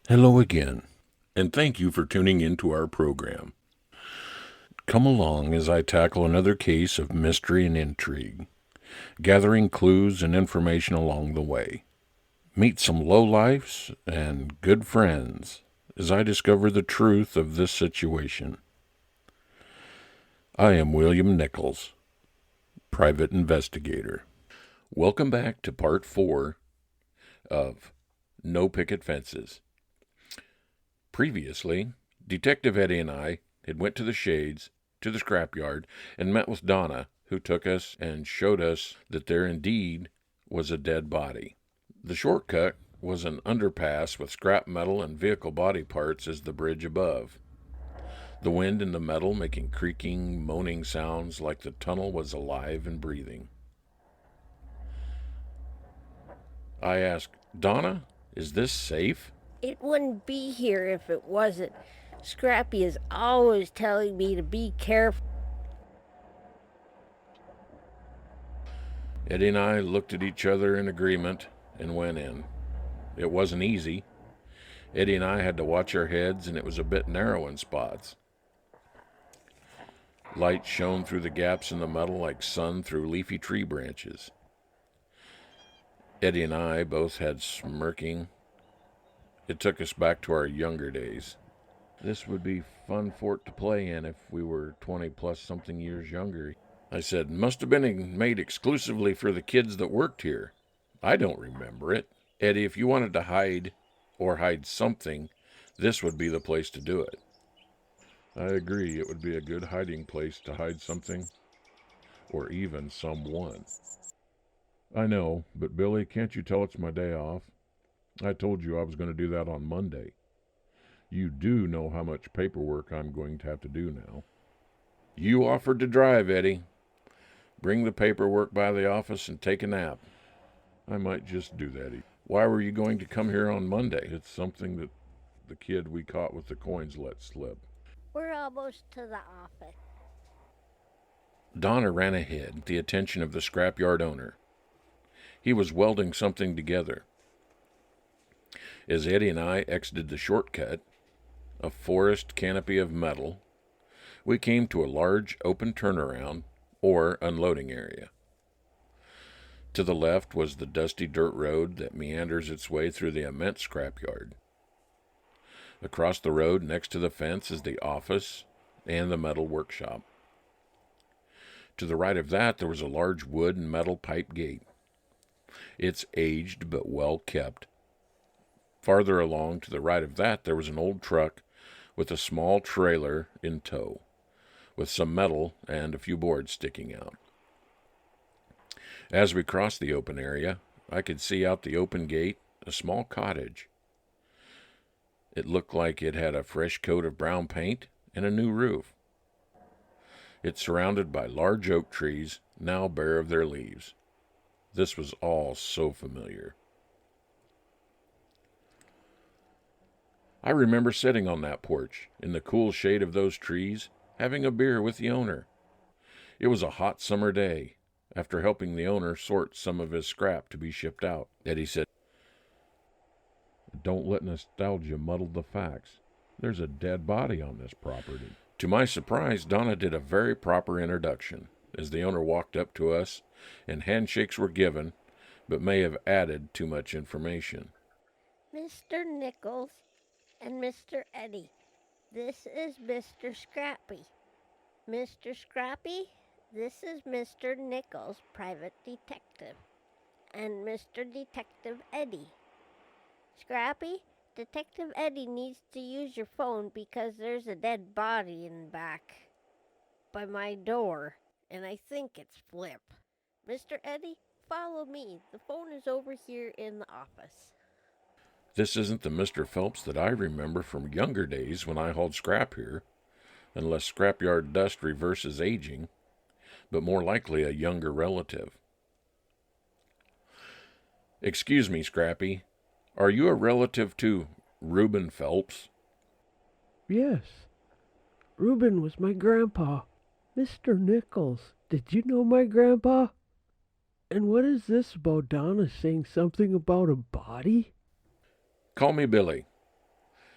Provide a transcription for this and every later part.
Hello again, and thank you for tuning into our program. Come along as I tackle another case of mystery and intrigue, gathering clues and information along the way. Meet some lowlifes and good friends as I discover the truth of this situation. I am William Nickels, Private Investigator. Welcome back to part 4 of No Picket Fences. Previously, Detective Eddie and I had went to the Shades, to the scrapyard, and met with Donna, who took us and showed us that there indeed was a dead body. The shortcut was an underpass with scrap metal and vehicle body parts as the bridge above. The wind in the metal making creaking, moaning sounds like the tunnel was alive and breathing. I asked, Donna, is this safe? It wouldn't be here if it wasn't. Scrappy is always telling me to be careful. Eddie and I looked at each other in agreement and went in. It wasn't easy. Eddie and I had to watch our heads, and it was a bit narrow in spots. Light shone through the gaps in the metal like sun through leafy tree branches. Eddie and I both had smirking. It took us back to our younger days. This would be fun fort to play in if we were 20 plus something years younger. I said, must have been made exclusively for the kids that worked here. I don't remember it. Eddie, if you wanted to hide or hide something, this would be the place to do it. I agree, it would be a good hiding place to hide something, or even someone. I know, but Billy, can't you tell it's my day off? I told you I was going to do that on Monday. You do know how much paperwork I'm going to have to do now. You offered to drive, Eddie. Bring the paperwork by the office and take a nap. I might just do that. Why were you going to come here on Monday? It's something that the kid we caught with the coins let slip. We're almost to the office. Donna ran ahead, the attention of the scrapyard owner. He was welding something together. As Eddie and I exited the shortcut, a forest canopy of metal, we came to a large open turnaround or unloading area. To the left was the dusty dirt road that meanders its way through the immense scrapyard. Across the road next to the fence is the office and the metal workshop. To the right of that there was a large wood and metal pipe gate. It's aged but well kept. Farther along to the right of that there was an old truck with a small trailer in tow, with some metal and a few boards sticking out. As we crossed the open area, I could see out the open gate a small cottage. It looked like it had a fresh coat of brown paint and a new roof. It's surrounded by large oak trees, now bare of their leaves. This was all so familiar. I remember sitting on that porch, in the cool shade of those trees, having a beer with the owner. It was a hot summer day, after helping the owner sort some of his scrap to be shipped out. Eddie said, don't let nostalgia muddle the facts. There's a dead body on this property. To my surprise, Donna did a very proper introduction, as the owner walked up to us, and handshakes were given, but may have added too much information. Mr. Nickels and Mr. Eddie, this is Mr. Scrappy. Mr. Scrappy, this is Mr. Nickels Private Detective. And Mr. Detective Eddie. Scrappy, Detective Eddie needs to use your phone because there's a dead body in back by my door, and I think it's Flip. Mr. Eddie, follow me. The phone is over here in the office. This isn't the Mr. Phelps that I remember from younger days when I hauled scrap here, unless scrapyard dust reverses aging, but more likely a younger relative. Excuse me, Scrappy. Are you a relative to Reuben Phelps? Yes. Reuben was my grandpa. Mr. Nickels, did you know my grandpa? And what is this about Donna saying something about a body? Call me Billy.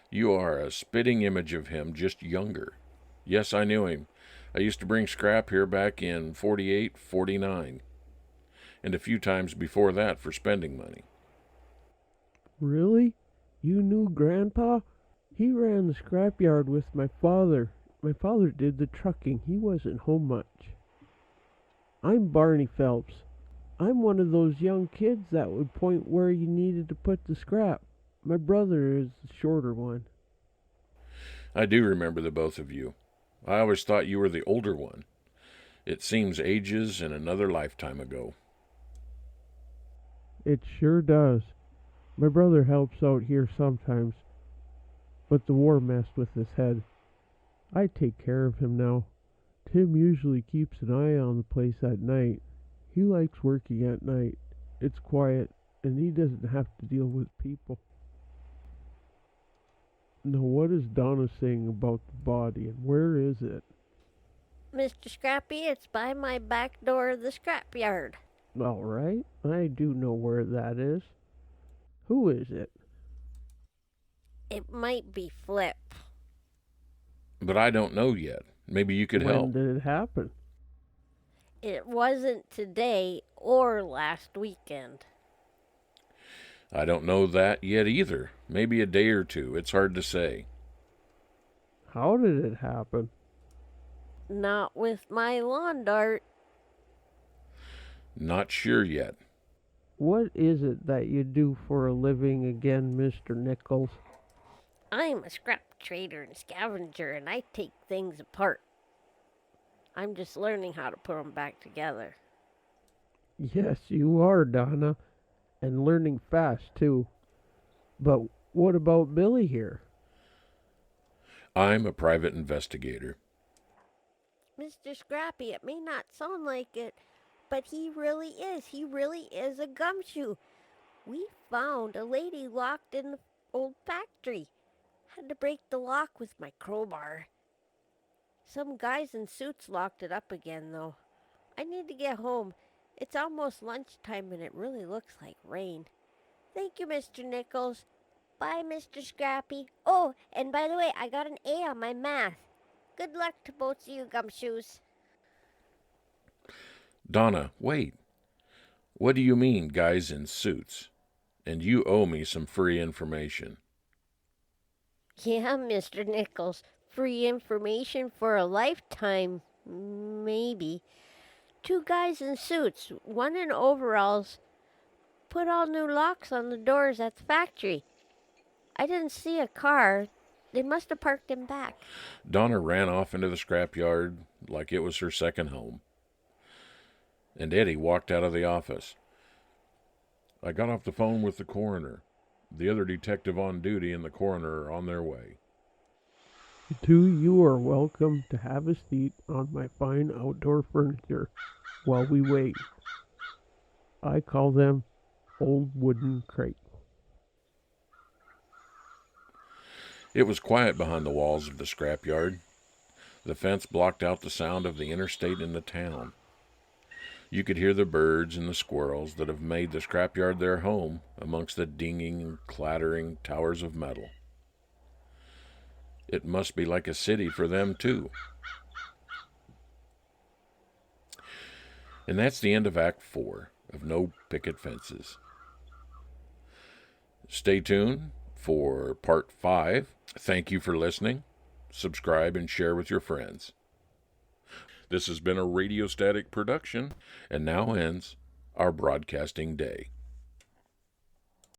You are a spitting image of him, just younger. Yes, I knew him. I used to bring scrap here back in 48, 49, and a few times before that for spending money. Really? You knew Grandpa? He ran the scrapyard with my father. My father did the trucking. He wasn't home much. I'm Barny Phelps. I'm one of those young kids that would point where you needed to put the scrap. My brother is the shorter one. I do remember the both of you. I always thought you were the older one. It seems ages and another lifetime ago. It sure does. My brother helps out here sometimes, but the war messed with his head. I take care of him now. Tim usually keeps an eye on the place at night. He likes working at night. It's quiet, and he doesn't have to deal with people. Now, what is Donna saying about the body, and where is it? Mr. Scrappy, it's by my back door of the scrapyard. All right, I do know where that is. Who is it? It might be Flip. But I don't know yet. Maybe you could help. When did it happen? It wasn't today or last weekend. I don't know that yet either. Maybe a day or two. It's hard to say. How did it happen? Not with my lawn dart. Not sure yet. What is it that you do for a living again, Mr. Nickels? I'm a scrap trader and scavenger, and I take things apart. I'm just learning how to put them back together. Yes, you are, Donna, and learning fast, too. But what about Billy here? I'm a private investigator. Mr. Scrappy, it may not sound like it, but he really is. He really is a gumshoe. We found a lady locked in the old factory. Had to break the lock with my crowbar. Some guys in suits locked it up again, though. I need to get home. It's almost lunchtime and it really looks like rain. Thank you, Mr. Nickels. Bye, Mr. Scrappy. Oh, and by the way, I got an A on my math. Good luck to both of you gumshoes. Donna, wait. What do you mean, guys in suits? And you owe me some free information. Yeah, Mr. Nickels. Free information for a lifetime, maybe. Two guys in suits, one in overalls, put all new locks on the doors at the factory. I didn't see a car. They must have parked in back. Donna ran off into the scrapyard like it was her second home. And Eddie walked out of the office. I got off the phone with the coroner. The other detective on duty and the coroner are on their way. You are welcome to have a seat on my fine outdoor furniture while we wait. I call them old wooden crates. It was quiet behind the walls of the scrapyard. The fence blocked out the sound of the interstate in the town. You could hear the birds and the squirrels that have made the scrapyard their home amongst the dinging and clattering towers of metal. It must be like a city for them, too. And that's the end of Act 4 of No Picket Fences. Stay tuned for Part 5. Thank you for listening. Subscribe and share with your friends. This has been a Radio Static production, and now ends our broadcasting day.